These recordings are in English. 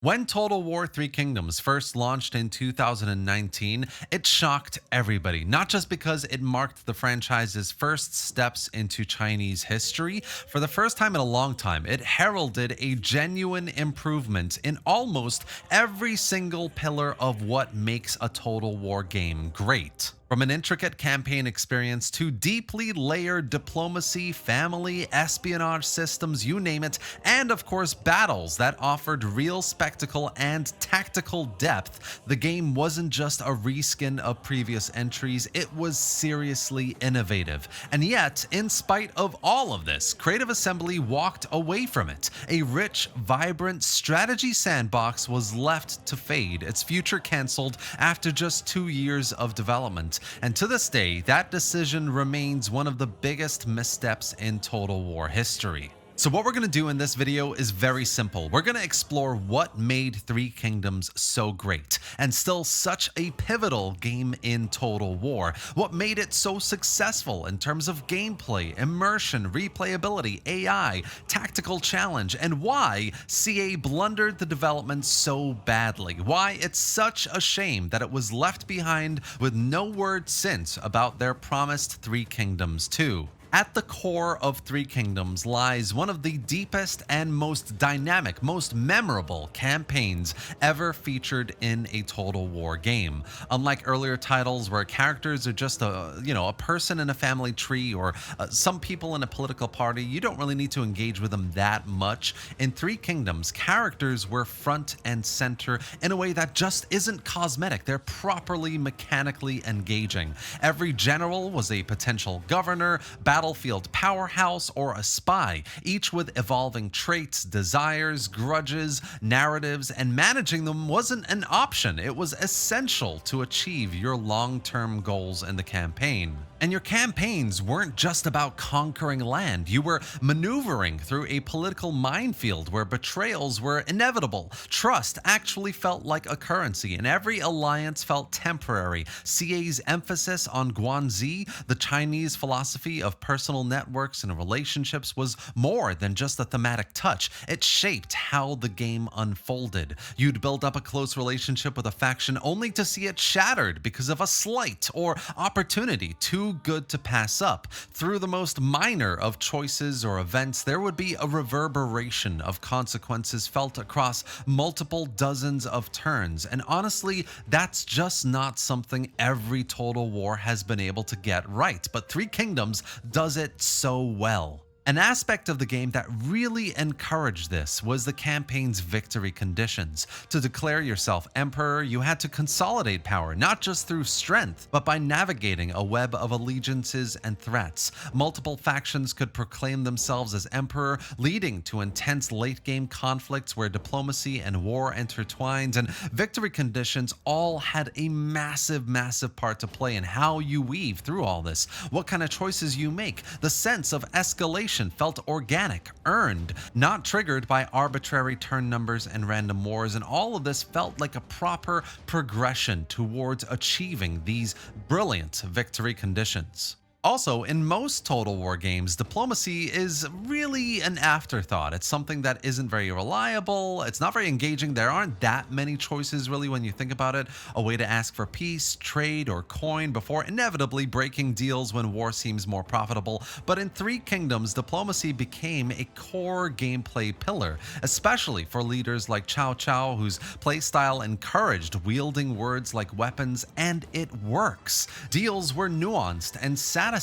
When Total War Three Kingdoms first launched in 2019, it shocked everybody, not just because it marked the franchise's first steps into Chinese history. For the first time in a long time, it heralded a genuine improvement in almost every single pillar of what makes a Total War game great. From an intricate campaign experience to deeply layered diplomacy, family, espionage systems, you name it, and of course battles that offered real spectacle and tactical depth, the game wasn't just a reskin of previous entries, it was seriously innovative. And yet, in spite of all of this, Creative Assembly walked away from it. A rich, vibrant strategy sandbox was left to fade, its future cancelled after just 2 years of development. And to this day, that decision remains one of the biggest missteps in Total War history. So what we're going to do in this video is very simple. We're going to explore what made Three Kingdoms so great and still such a pivotal game in Total War. What made it so successful in terms of gameplay, immersion, replayability, AI, tactical challenge, and why CA blundered the development so badly. Why it's such a shame that it was left behind with no word since about their promised Three Kingdoms 2. At the core of Three Kingdoms lies one of the deepest and most dynamic, most memorable campaigns ever featured in a Total War game. Unlike earlier titles where characters are just a person in a family tree or some people in a political party, you don't really need to engage with them that much. In Three Kingdoms, characters were front and center in a way that just isn't cosmetic. They're properly mechanically engaging. Every general was a potential governor, battlefield powerhouse, or a spy, each with evolving traits, desires, grudges, narratives, and managing them wasn't an option. It was essential to achieve your long-term goals in the campaign. And your campaigns weren't just about conquering land. You were maneuvering through a political minefield where betrayals were inevitable. Trust actually felt like a currency, and every alliance felt temporary. CA's emphasis on Guanxi, the Chinese philosophy of personal networks and relationships, was more than just a thematic touch. It shaped how the game unfolded. You'd build up a close relationship with a faction only to see it shattered because of a slight or opportunity too good to pass up. Through the most minor of choices or events, there would be a reverberation of consequences felt across multiple dozens of turns. And honestly, that's just not something every Total War has been able to get right. But Three Kingdoms does it so well. An aspect of the game that really encouraged this was the campaign's victory conditions. To declare yourself emperor, you had to consolidate power, not just through strength, but by navigating a web of allegiances and threats. Multiple factions could proclaim themselves as emperor, leading to intense late-game conflicts where diplomacy and war intertwined, and victory conditions all had a massive part to play in how you weave through all this, what kind of choices you make. The sense of escalation felt organic, earned, not triggered by arbitrary turn numbers and random wars, and all of this felt like a proper progression towards achieving these brilliant victory conditions. Also, in most Total War games, diplomacy is really an afterthought. It's something that isn't very reliable, it's not very engaging, there aren't that many choices really when you think about it. A way to ask for peace, trade, or coin before inevitably breaking deals when war seems more profitable. But in Three Kingdoms, diplomacy became a core gameplay pillar, especially for leaders like Cao Cao, whose playstyle encouraged wielding words like weapons, and it works. Deals were nuanced and satisfying.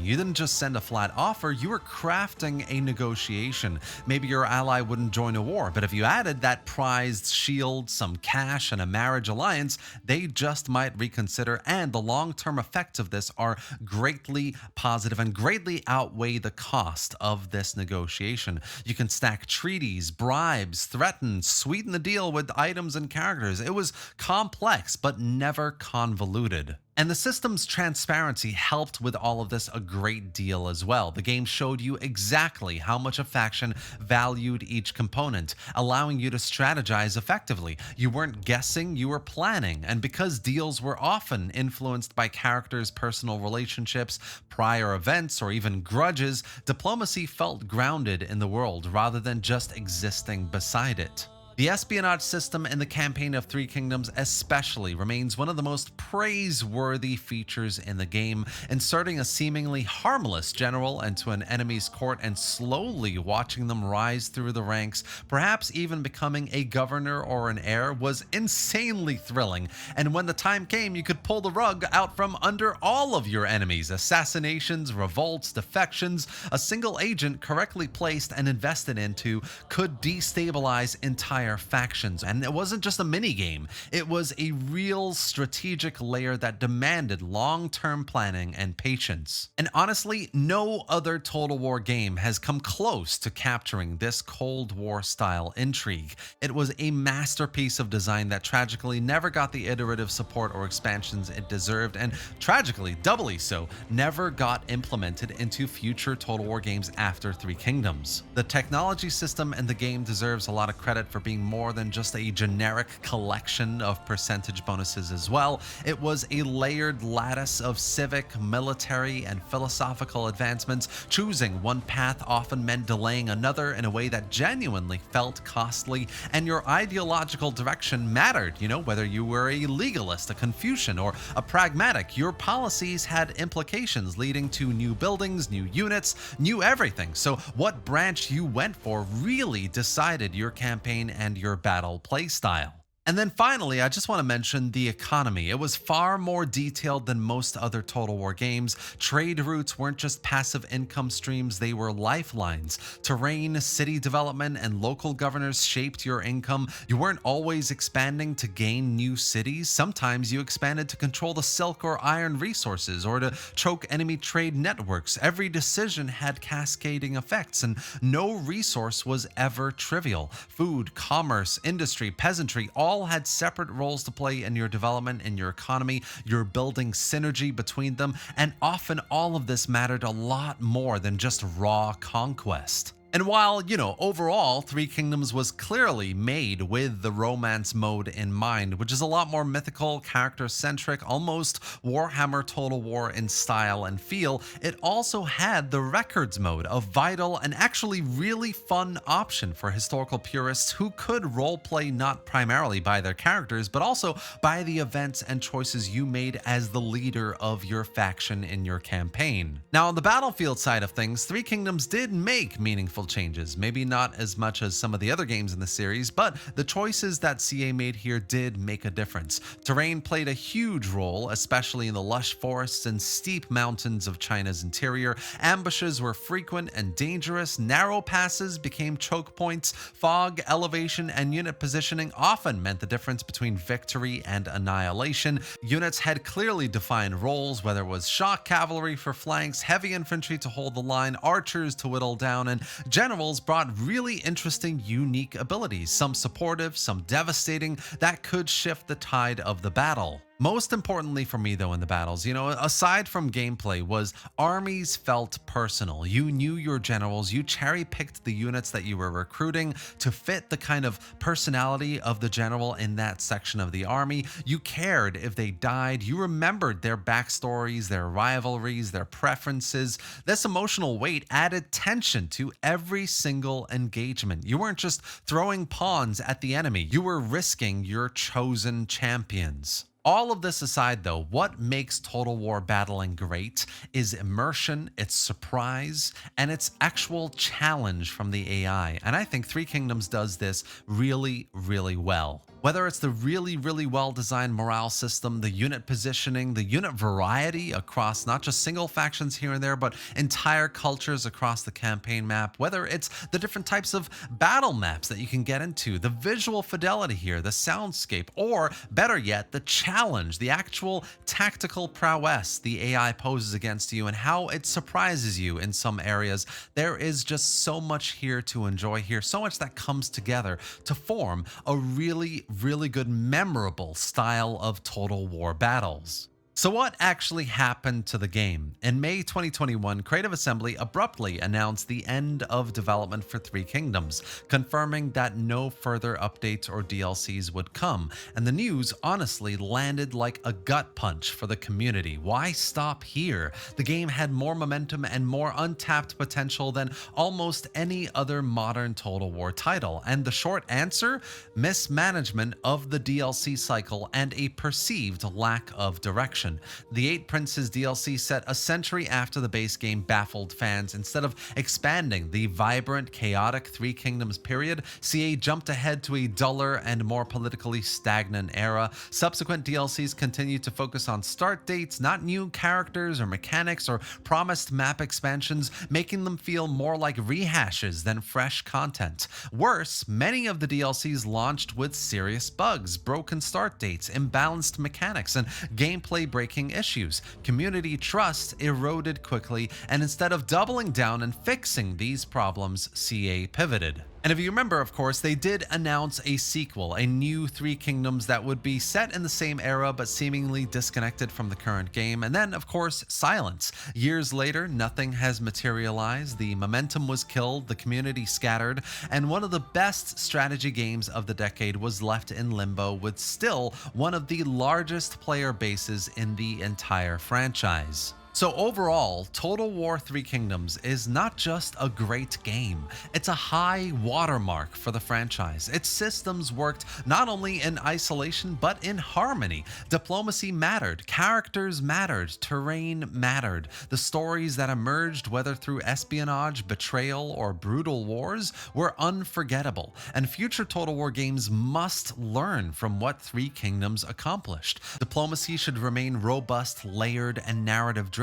You didn't just send a flat offer, you were crafting a negotiation. Maybe your ally wouldn't join a war, but if you added that prized shield, some cash, and a marriage alliance, they just might reconsider, and the long-term effects of this are greatly positive and greatly outweigh the cost of this negotiation. You can stack treaties, bribes, threaten, sweeten the deal with items and characters. It was complex, but never convoluted. And the system's transparency helped with all of this a great deal as well. The game showed you exactly how much a faction valued each component, allowing you to strategize effectively. You weren't guessing, you were planning. And because deals were often influenced by characters' personal relationships, prior events, or even grudges, diplomacy felt grounded in the world rather than just existing beside it. The espionage system in the campaign of Three Kingdoms especially remains one of the most praiseworthy features in the game, inserting a seemingly harmless general into an enemy's court and slowly watching them rise through the ranks, perhaps even becoming a governor or an heir, was insanely thrilling. And when the time came, you could pull the rug out from under all of your enemies. Assassinations, revolts, defections, a single agent correctly placed and invested into could destabilize entire factions. And it wasn't just a mini game, it was a real strategic layer that demanded long-term planning and patience. And honestly, no other Total War game has come close to capturing this Cold War style intrigue. It was a masterpiece of design that tragically never got the iterative support or expansions it deserved, and tragically, doubly so, never got implemented into future Total War games after Three Kingdoms. The technology system in the game deserves a lot of credit for being more than just a generic collection of percentage bonuses as well. It was a layered lattice of civic, military, and philosophical advancements. Choosing one path often meant delaying another in a way that genuinely felt costly, and your ideological direction mattered. Whether you were a legalist, a Confucian, or a pragmatic, your policies had implications leading to new buildings, new units, new everything. So what branch you went for really decided your campaign and your battle playstyle. And then finally, I just want to mention the economy. It was far more detailed than most other Total War games. Trade routes weren't just passive income streams, they were lifelines. Terrain, city development, and local governors shaped your income. You weren't always expanding to gain new cities. Sometimes you expanded to control the silk or iron resources, or to choke enemy trade networks. Every decision had cascading effects, and no resource was ever trivial. Food, commerce, industry, peasantry, all had separate roles to play in your development, in your economy. You're building synergy between them, and often all of this mattered a lot more than just raw conquest. And while, overall, Three Kingdoms was clearly made with the romance mode in mind, which is a lot more mythical, character-centric, almost Warhammer Total War in style and feel, it also had the records mode, a vital and actually really fun option for historical purists who could roleplay not primarily by their characters, but also by the events and choices you made as the leader of your faction in your campaign. Now, on the battlefield side of things, Three Kingdoms did make meaningful changes, maybe not as much as some of the other games in the series, but the choices that CA made here did make a difference. Terrain played a huge role, especially in the lush forests and steep mountains of China's interior. Ambushes were frequent and dangerous. Narrow passes became choke points. Fog, elevation, and unit positioning often meant the difference between victory and annihilation. Units had clearly defined roles, whether it was shock cavalry for flanks, heavy infantry to hold the line, archers to whittle down, and generals brought really interesting, unique abilities, some supportive, some devastating, that could shift the tide of the battle. Most importantly for me though in the battles, aside from gameplay, was armies felt personal. You knew your generals, you cherry-picked the units that you were recruiting to fit the kind of personality of the general in that section of the army. You cared if they died, you remembered their backstories, their rivalries, their preferences. This emotional weight added tension to every single engagement. You weren't just throwing pawns at the enemy, you were risking your chosen champions. All of this aside though, what makes Total War battling great is immersion, its surprise, and its actual challenge from the AI. And I think Three Kingdoms does this really, really well. Whether it's the really, really well-designed morale system, the unit positioning, the unit variety across not just single factions here and there, but entire cultures across the campaign map, whether it's the different types of battle maps that you can get into, the visual fidelity here, the soundscape, or better yet, the challenge, the actual tactical prowess the AI poses against you and how it surprises you in some areas. There is just so much here to enjoy here, so much that comes together to form a really good, memorable style of Total War battles. So, what actually happened to the game? In May 2021, Creative Assembly abruptly announced the end of development for Three Kingdoms, confirming that no further updates or DLCs would come. And the news honestly landed like a gut punch for the community. Why stop here? The game had more momentum and more untapped potential than almost any other modern Total War title. And the short answer? Mismanagement of the DLC cycle and a perceived lack of direction. The Eight Princes DLC set a century after the base game baffled fans. Instead of expanding the vibrant, chaotic Three Kingdoms period, CA jumped ahead to a duller and more politically stagnant era. Subsequent DLCs continued to focus on start dates, not new characters or mechanics or promised map expansions, making them feel more like rehashes than fresh content. Worse, many of the DLCs launched with serious bugs, broken start dates, imbalanced mechanics, and gameplay breaking issues. Community trust eroded quickly, and instead of doubling down and fixing these problems, CA pivoted. And if you remember, of course, they did announce a sequel, a new Three Kingdoms that would be set in the same era but seemingly disconnected from the current game. And then, of course, silence. Years later, nothing has materialized, the momentum was killed, the community scattered, and one of the best strategy games of the decade was left in limbo with still one of the largest player bases in the entire franchise. So overall, Total War Three Kingdoms is not just a great game, it's a high watermark for the franchise. Its systems worked not only in isolation, but in harmony. Diplomacy mattered, characters mattered, terrain mattered. The stories that emerged, whether through espionage, betrayal, or brutal wars, were unforgettable. And future Total War games must learn from what Three Kingdoms accomplished. Diplomacy should remain robust, layered, and narrative-driven.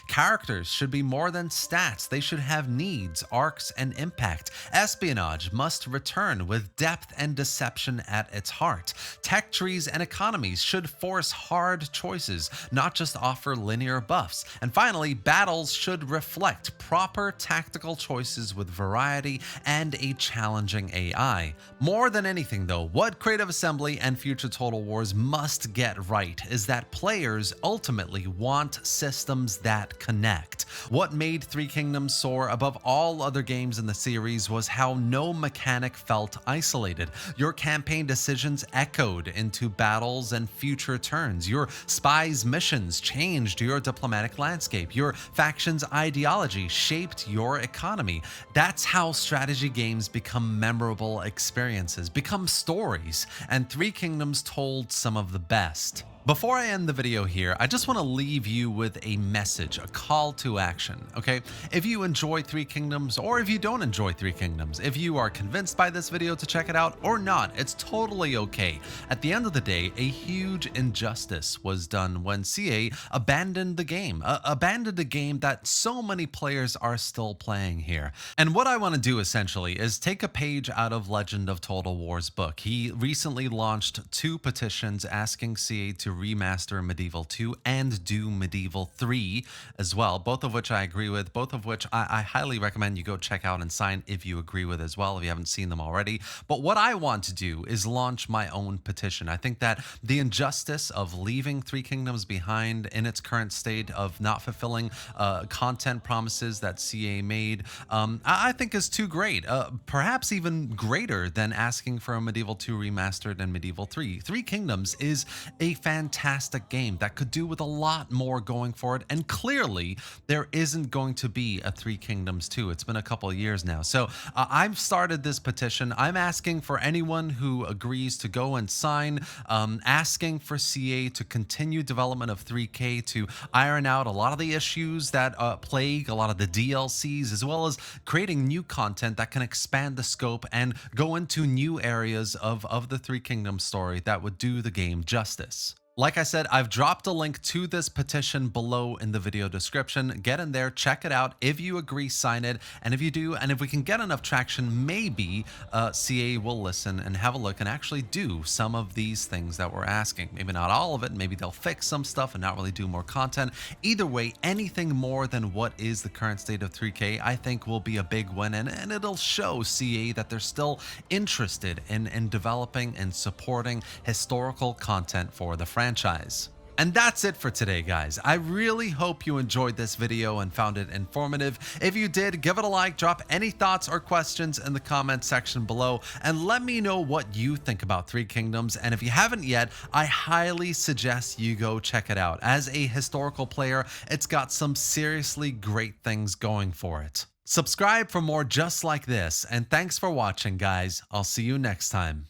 Characters should be more than stats. They should have needs, arcs, and impact. Espionage must return with depth and deception at its heart. Tech trees and economies should force hard choices, not just offer linear buffs. And finally, battles should reflect proper tactical choices with variety and a challenging AI. More than anything though, what Creative Assembly and future Total Wars must get right is that players ultimately want systems that connect. What made Three Kingdoms soar above all other games in the series was how no mechanic felt isolated. Your campaign decisions echoed into battles and future turns. Your spies' missions changed your diplomatic landscape. Your faction's ideology shaped your economy. That's how strategy games become memorable experiences, become stories, and Three Kingdoms told some of the best. Before I end the video here, I just want to leave you with a message, a call to action, okay? If you enjoy Three Kingdoms or if you don't enjoy Three Kingdoms, if you are convinced by this video to check it out or not, it's totally okay. At the end of the day, a huge injustice was done when CA abandoned the game, abandoned a game that so many players are still playing here. And what I want to do essentially is take a page out of Legend of Total War's book. He recently launched 2 petitions asking CA to remaster Medieval 2 and do Medieval 3 as well, both of which I agree with, both of which I highly recommend you go check out and sign if you agree with as well, if you haven't seen them already. But what I want to do is launch my own petition. I think that the injustice of leaving Three Kingdoms behind in its current state of not fulfilling content promises that CA made, I think is too great, perhaps even greater than asking for a Medieval 2 remastered and Medieval 3. Three Kingdoms is a fantastic game that could do with a lot more going for it, and clearly there isn't going to be a Three Kingdoms 2. It's been a couple of years now. So I've started this petition. I'm asking for anyone who agrees to go and sign, asking for CA to continue development of 3K, to iron out a lot of the issues that plague a lot of the DLCs, as well as creating new content that can expand the scope and go into new areas of the Three Kingdoms story that would do the game justice. Like I said, I've dropped a link to this petition below in the video description. Get in there, check it out. If you agree, sign it. And if you do, and if we can get enough traction, maybe CA will listen and have a look and actually do some of these things that we're asking. Maybe not all of it. Maybe they'll fix some stuff and not really do more content. Either way, anything more than what is the current state of 3K, I think will be a big win. And it'll show CA that they're still interested in developing and supporting historical content for the franchise. And that's it for today, guys. I really hope you enjoyed this video and found it informative. If you did, give it a like, drop any thoughts or questions in the comment section below, and let me know what you think about Three Kingdoms. And if you haven't yet, I highly suggest you go check it out. As a historical player, it's got some seriously great things going for it. Subscribe for more just like this, and thanks for watching, guys. I'll see you next time.